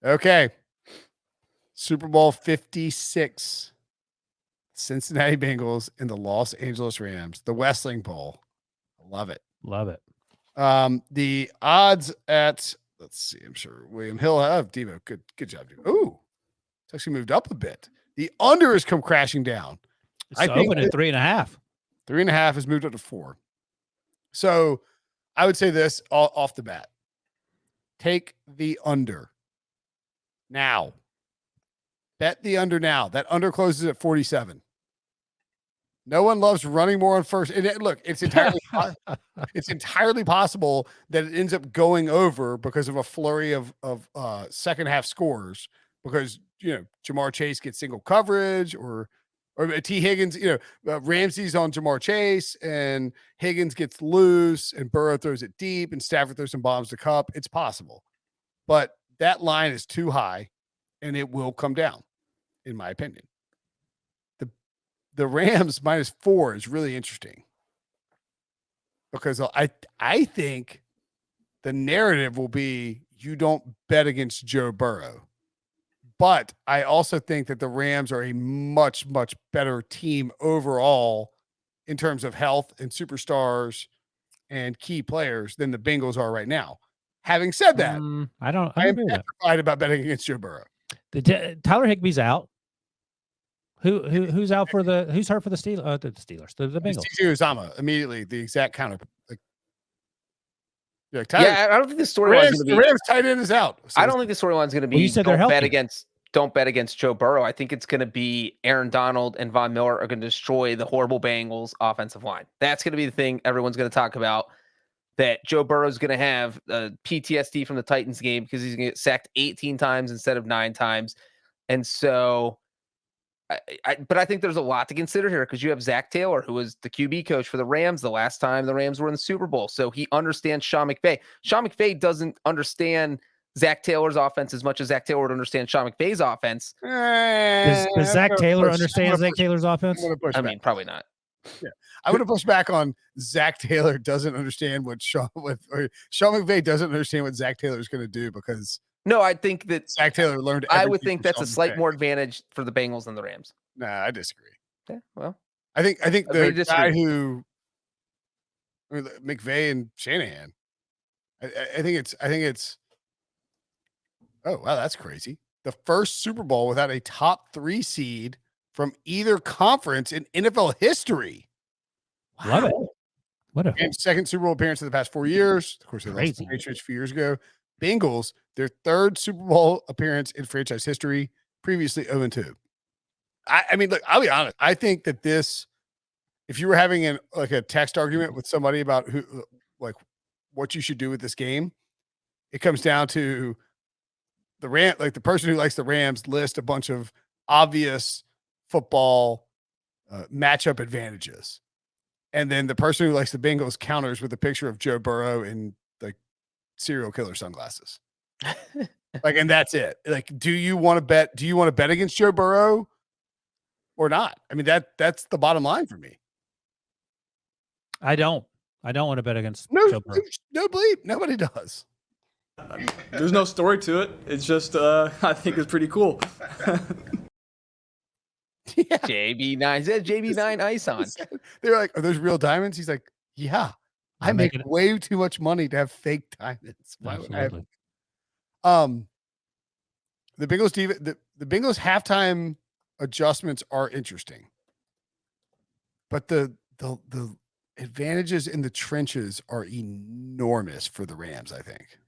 Okay. Super Bowl 56. Cincinnati Bengals and the Los Angeles Rams. The Wrestling Bowl. I love it. Love it. The odds at, let's see, I'm sure William Hill have Devo. Good job, Devo. Ooh, it's actually moved up a bit. The under has come crashing down. It's open at 3.5. 3.5 has moved up to 4. So I would say this off the bat. Take the under now. Bet the under now. That under closes at 47. No one loves running more on first. And look, it's entirely possible that it ends up going over because of a flurry of second half scores, because Jamar Chase gets single coverage or T. Higgins, Ramsey's on Jamar Chase and Higgins gets loose and Burrow throws it deep and Stafford throws some bombs to Kupp. It's possible, but that line is too high and it will come down, in my opinion. The Rams -4 is really interesting because I think the narrative will be you don't bet against Joe Burrow. But I also think that the Rams are a much, much better team overall in terms of health and superstars and key players than the Bengals are right now. Having said that, I am petrified about betting against Joe Burrow. Tyler Higbee's out. Who's out for who's hurt for the Steelers? The Bengals. Uzama immediately the exact counter. I don't think the storyline is going to be. Rams tight end is out. So I don't think the storyline is going to be. Well, you said don't bet against Joe Burrow. I think it's going to be Aaron Donald and Von Miller are going to destroy the horrible Bengals offensive line. That's going to be the thing everyone's going to talk about. That Joe Burrow is going to have PTSD from the Titans game because he's going to get sacked 18 times instead of 9 times, and so. But I think there's a lot to consider here because you have Zach Taylor, who was the QB coach for the Rams the last time the Rams were in the Super Bowl. So he understands Sean McVay. Sean McVay doesn't understand Zach Taylor's offense as much as Zach Taylor would understand Sean McVay's offense. Does Zach Taylor understand Zach Taylor's offense? I mean, probably not. Yeah, I would have pushed back on Zach Taylor doesn't understand what Sean McVay doesn't understand what Zach Taylor is going to do because. No, I think that Zach Taylor learned. I would think that's a slight more advantage for the Bengals than the Rams. Nah, I disagree. Yeah, well, I think the guy who McVay and Shanahan. I think it's. Oh wow, that's crazy! The first Super Bowl without a top 3 seed from either conference in NFL history. Wow. Love it. What a second Super Bowl appearance in the past 4 years. Of course, they lost to the Patriots a few years ago. Bengals, their 3rd Super Bowl appearance in franchise history, previously 0-2. I mean, look, I'll be honest. I think that if you were having a text argument with somebody about what you should do with this game, it comes down to the person who likes the Rams list a bunch of obvious football matchup advantages. And then the person who likes the Bengals counters with a picture of Joe Burrow in serial killer sunglasses. And that's it. Do you want to bet against Joe Burrow or not? I mean, that's the bottom line for me. I don't want to bet against Joe Burrow. No bleep. Nobody does. There's no story to it. It's just I think it's pretty cool. Yeah. JB9 said JB9 ice on. They're like, are those real diamonds? He's like, yeah. I make way too much money to have fake diamonds. Why would I have? The Bengals halftime adjustments are interesting, but the advantages in the trenches are enormous for the Rams, I think.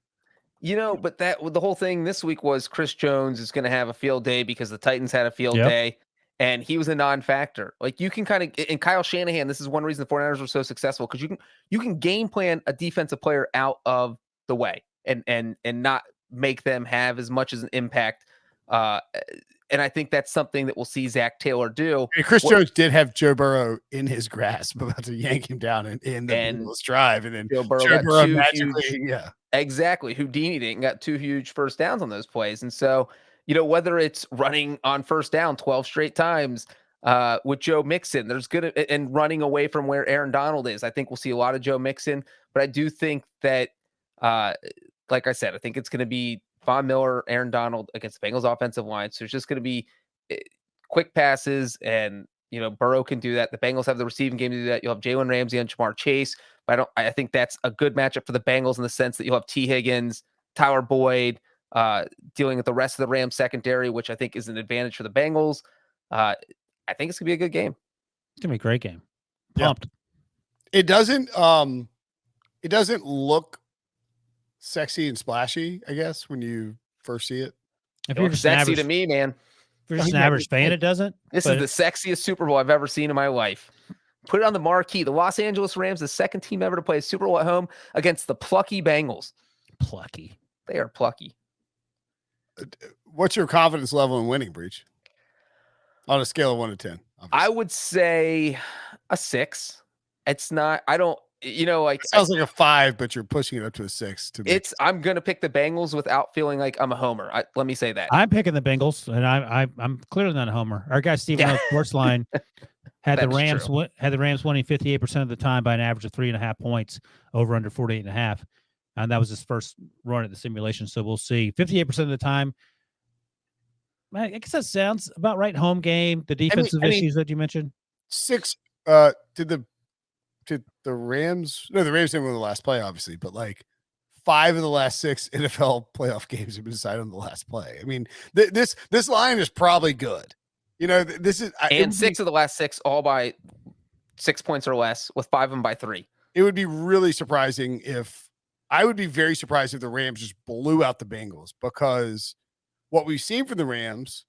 But the whole thing this week was Chris Jones is going to have a field day because the Titans had a field day. And he was a non-factor. You can kind of, and Kyle Shanahan, this is one reason the 49ers were so successful, because you can game plan a defensive player out of the way and not make them have as much as an impact. And I think that's something that we'll see Zach Taylor do. And Chris Jones did have Joe Burrow in his grasp, about to yank him down in the Bengals drive, and then Joe Burrow magically, exactly. Houdini didn't got 2 huge first downs on those plays, and so. Whether it's running on first down 12 straight times with Joe Mixon, and running away from where Aaron Donald is. I think we'll see a lot of Joe Mixon, but I do think that, like I said, I think it's going to be Von Miller, Aaron Donald against the Bengals offensive line. So it's just going to be quick passes, and Burrow can do that. The Bengals have the receiving game to do that. You'll have Jalen Ramsey and Jamar Chase. But I think that's a good matchup for the Bengals in the sense that you'll have T. Higgins, Tyler Boyd, dealing with the rest of the Rams secondary, which I think is an advantage for the Bengals. I think it's gonna be a good game. It's gonna be a great game. Yeah. Pumped. It doesn't look sexy and splashy, I guess, when you first see it. If It you're looks just an sexy average, to me, man. if you're just an average fan, it doesn't. This but is the sexiest Super Bowl I've ever seen in my life. Put it on the marquee. The Los Angeles Rams, the second team ever to play a Super Bowl at home against the plucky Bengals. plucky. They are plucky. What's your confidence level in winning, Breech? On a scale of 1 to 10. I would say a 6. It's not, I don't, like, Sounds like a 5, but you're pushing it up to a 6 to me. I'm going to pick the Bengals without feeling like I'm a homer. Let me say that. I'm picking the Bengals, and I'm clearly not a homer. Our guy Stephen Yeah. Sportsline had the That's Rams true. had the Rams winning 58% of the time by an average of 3.5 points, over under 48.5, and that was his first run at the simulation. So we'll see. 58% of the time. I guess that sounds about right. Home game, the defensive issues that you mentioned. 6 did the Rams, no, the Rams didn't win the last play, obviously, but like 5 of the last 6 NFL playoff games have been decided on the last play. I mean, this line is probably good. This is And 6 of the last 6 all by 6 points or less, with 5 of them by 3. It would be really surprising I would be very surprised if the Rams just blew out the Bengals, because what we've seen from the Rams,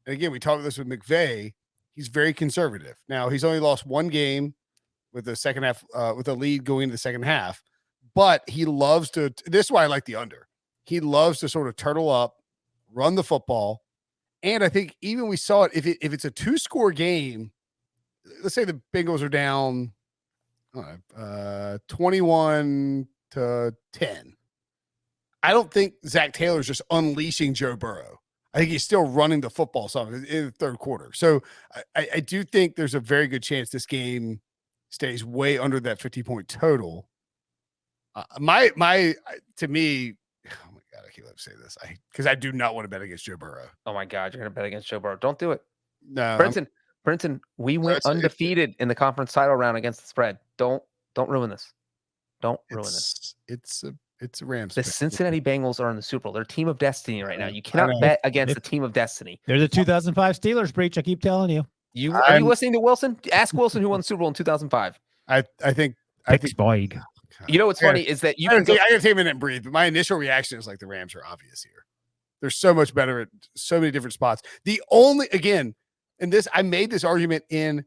and again, we talked about this with McVay, he's very conservative. Now, he's only lost 1 game with the second half, with a lead going into the second half, but he loves to, this is why I like the under. He loves to sort of turtle up, run the football. And I think even we saw it, if it's a 2-score game, let's say the Bengals are down 21-10. I don't think Zach Taylor's just unleashing Joe Burrow. I think he's still running the football some in the third quarter. So I do think there's a very good chance this game stays way under that 50-point total. To me, oh my God, I can't let him say this. Because I do not want to bet against Joe Burrow. Oh my God, you're going to bet against Joe Burrow. Don't do it. No, Brinson, we went undefeated in the conference title round against the spread. Don't ruin this. Don't ruin this. It's a Rams. The pick. Cincinnati Bengals are in the Super Bowl. They're a team of destiny right now. You cannot bet against a team of destiny. They're the 2005 Steelers, Breech. I keep telling you. Are you listening to Wilson? Ask Wilson who won the Super Bowl in 2005. I think Boyd. You know what's funny is that I gotta take a minute and breathe, but my initial reaction is like the Rams are obvious here. They're so much better at so many different spots. I made this argument in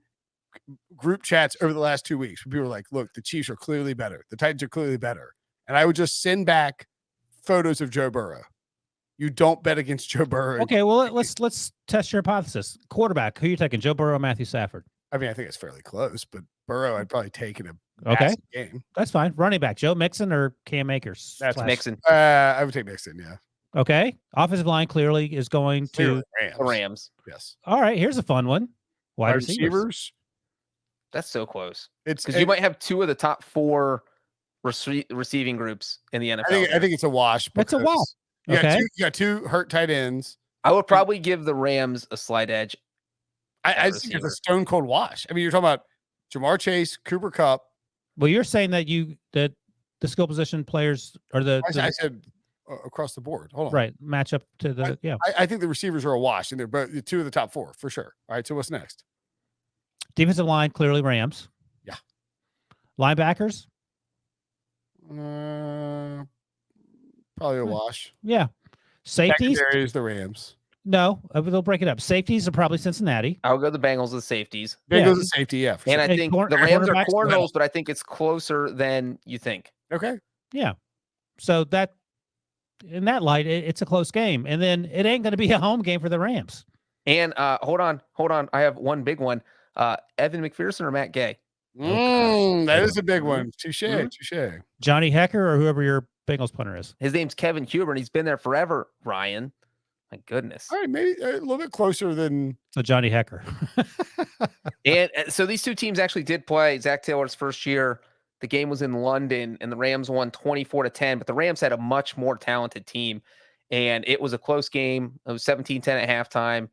group chats over the last 2 weeks. People were like, look, the Chiefs are clearly better. The Titans are clearly better. And I would just send back photos of Joe Burrow. You don't bet against Joe Burrow. Okay, well, let's test your hypothesis. Quarterback, who are you taking, Joe Burrow or Matthew Stafford? I mean, I think it's fairly close, but Burrow I'd probably take in a Okay game. That's fine. Running back, Joe Mixon or Cam Akers? That's Mixon. I would take Mixon, yeah. Okay. Offensive line clearly is going to Rams. The Rams. Yes. All right, here's a fun one. Wide Wide receivers. receivers. That's so close. It's Because you might have 2 of the top 4 receiving groups in the NFL. I think it's a wash. That's a wash. You Okay. got two hurt tight ends. I would probably give the Rams a slight edge. I think it's a stone cold wash. I mean, you're talking about Jamar Chase, Cooper Kupp. Well, you're saying that the skill position players or I said across the board. Hold on. right match up to the I think the receivers are a wash, and they're both 2 of the top 4 for sure. All right. So what's next? defensive line clearly Rams. Yeah. Linebackers. Probably a wash. Yeah. Safeties. Secondary is the Rams. No, they'll break it up. Safeties are probably Cincinnati. I'll go the Bengals with safeties. Bengals and safety, yeah. For And sure. I think the Rams are corners, but I think it's closer than you think. Okay. Yeah. So that in that light, it's a close game. And then it ain't going to be a home game for the Rams. And hold on. I have one big one. Evan McPherson or Matt Gay? That is a big one. Touche. Johnny Hecker or whoever your Bengals punter is. His name's Kevin Huber, and he's been there forever, Ryan. My goodness. All right, maybe a little bit closer than So Johnny Hecker. And so these 2 teams actually did play Zach Taylor's first year. The game was in London, and the Rams won 24-10, but the Rams had a much more talented team. and it was a close game. It was 17-10 at halftime.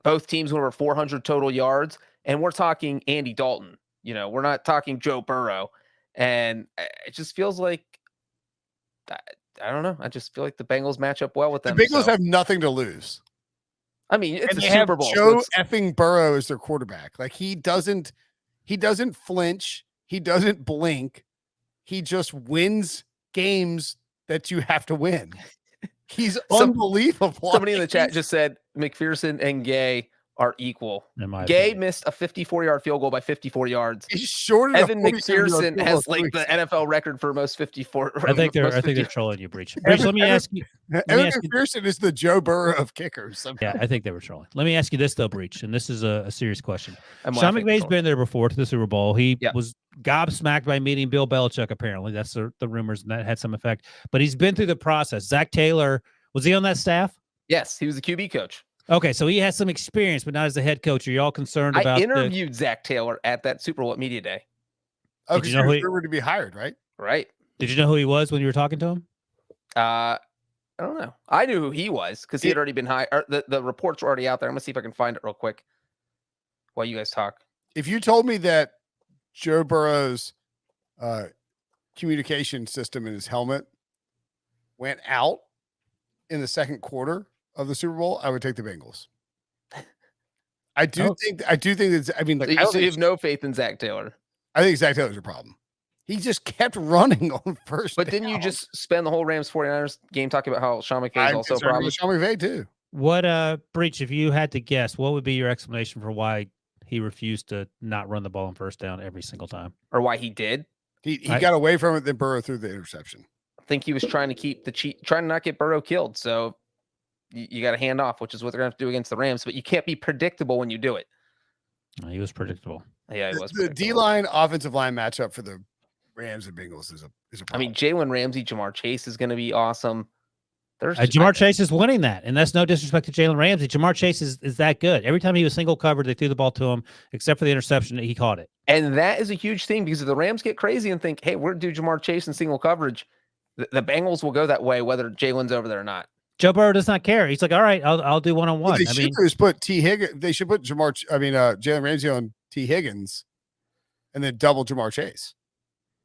Both teams went over 400 total yards, and we're talking Andy Dalton. We're not talking Joe Burrow, and it just feels like I don't know. I just feel like the Bengals match up well with them. The Bengals have nothing to lose. I mean, it's and a they Super have Bowl. Joe effing Burrow as their quarterback. Like he doesn't flinch. He doesn't blink. He just wins games that you have to win. He's unbelievable. Somebody in the chat just said McPherson and Gay are equal. Gay missed a 54-yard field goal by 54 yards. He's shorter. Evan McPherson has like the NFL record for most 54. I think they're trolling you, Breech. Breech, let me ask you. Evan McPherson is the Joe Burrow of kickers. Yeah, I think they were trolling. Let me ask you this though, Breech, and this is a serious question. Sean McVay's been there before to the Super Bowl. He was gobsmacked by meeting Bill Belichick. Apparently, that's the rumors, and that had some effect. But he's been through the process. Zach Taylor, was he on that staff? Yes, he was the QB coach. Okay, so he has some experience, but not as a head coach. Are you all concerned about? I interviewed Zach Taylor at that Super Bowl at Media Day. Oh, because you know he was rumored to be hired, right? Right. Did you know who he was when you were talking to him? I don't know. I knew who he was because he had already been hired. The reports were already out there. I'm gonna see if I can find it real quick while you guys talk. If you told me that Joe Burrow's communication system in his helmet went out in the second quarter of the Super Bowl, I would take the Bengals. I do think that. I mean, like, so you have no faith in Zach Taylor. I think Zach Taylor's a problem. He just kept running on first. But didn't you just spend the whole Rams 49ers game talking about how Sean McVay is also a problem? Sean McVay too. What Breech, if you had to guess, what would be your explanation for why he refused to not run the ball on first down every single time, or why he did? He got away from it, then Burrow threw the interception. I think he was trying to keep trying to not get Burrow killed. So you got to hand off, which is what they're going to have to do against the Rams. But you can't be predictable when you do it. He was predictable. Yeah, he was. The D-line offensive line matchup for the Rams and Bengals is a problem. I mean, Jalen Ramsey, Jamar Chase is going to be awesome. Jamar Chase is winning that, and that's no disrespect to Jalen Ramsey. Jamar Chase is that good. Every time he was single covered, they threw the ball to him, except for the interception, he caught it. And that is a huge thing because if the Rams get crazy and think, hey, we're going to do Jamar Chase in single coverage, the Bengals will go that way, whether Jalen's over there or not. Joe Burrow does not care. He's like, all right, I'll do one-on-one. They should put T. Higgins. They should put Jalen Ramsey on T. Higgins, and then double Jamar Chase,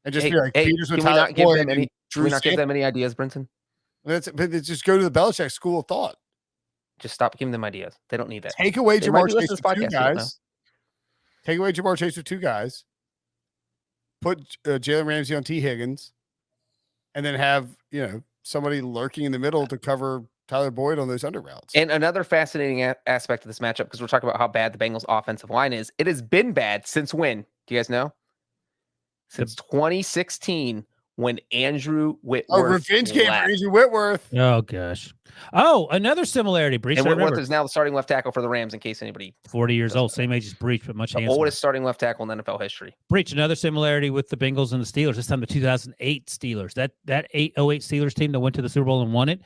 and just be like, Peters with Tyler Boyd and Drew. Can we not give them any ideas, Brinson? But just go to the Belichick school of thought. Just stop giving them ideas. They don't need that. Take away Jamar Chase with two guys. Take away Jamar Chase with two guys. Put Jalen Ramsey on T. Higgins, and then have somebody lurking in the middle to cover Tyler Boyd on those under routes. And another fascinating aspect of this matchup, because we're talking about how bad the Bengals offensive line is. It has been bad since when? Do you guys know? Since 2016, when Andrew Whitworth revenge game for Andrew Whitworth. Oh, gosh. Oh, another similarity. Breech, and Whitworth is now the starting left tackle for the Rams, in case anybody 40 years old, same age as Breech, but much the oldest starting left tackle in NFL history. Breech, another similarity with the Bengals and the Steelers. This time the 2008 Steelers. That 08 Steelers team that went to the Super Bowl and won it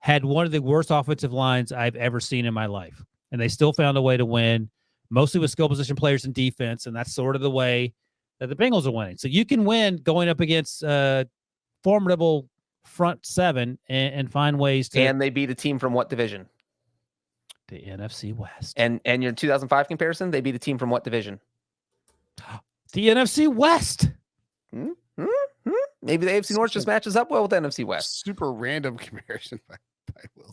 had one of the worst offensive lines I've ever seen in my life. And they still found a way to win, mostly with skill position players and defense, and that's sort of the way that the Bengals are winning. So you can win going up against formidable front seven and find ways to. And they beat a team from what division? The NFC West. And your 2005 comparison, they beat a team from what division? The NFC West. Maybe the AFC North just matches up well with the NFC West. Super random comparison by Wilson.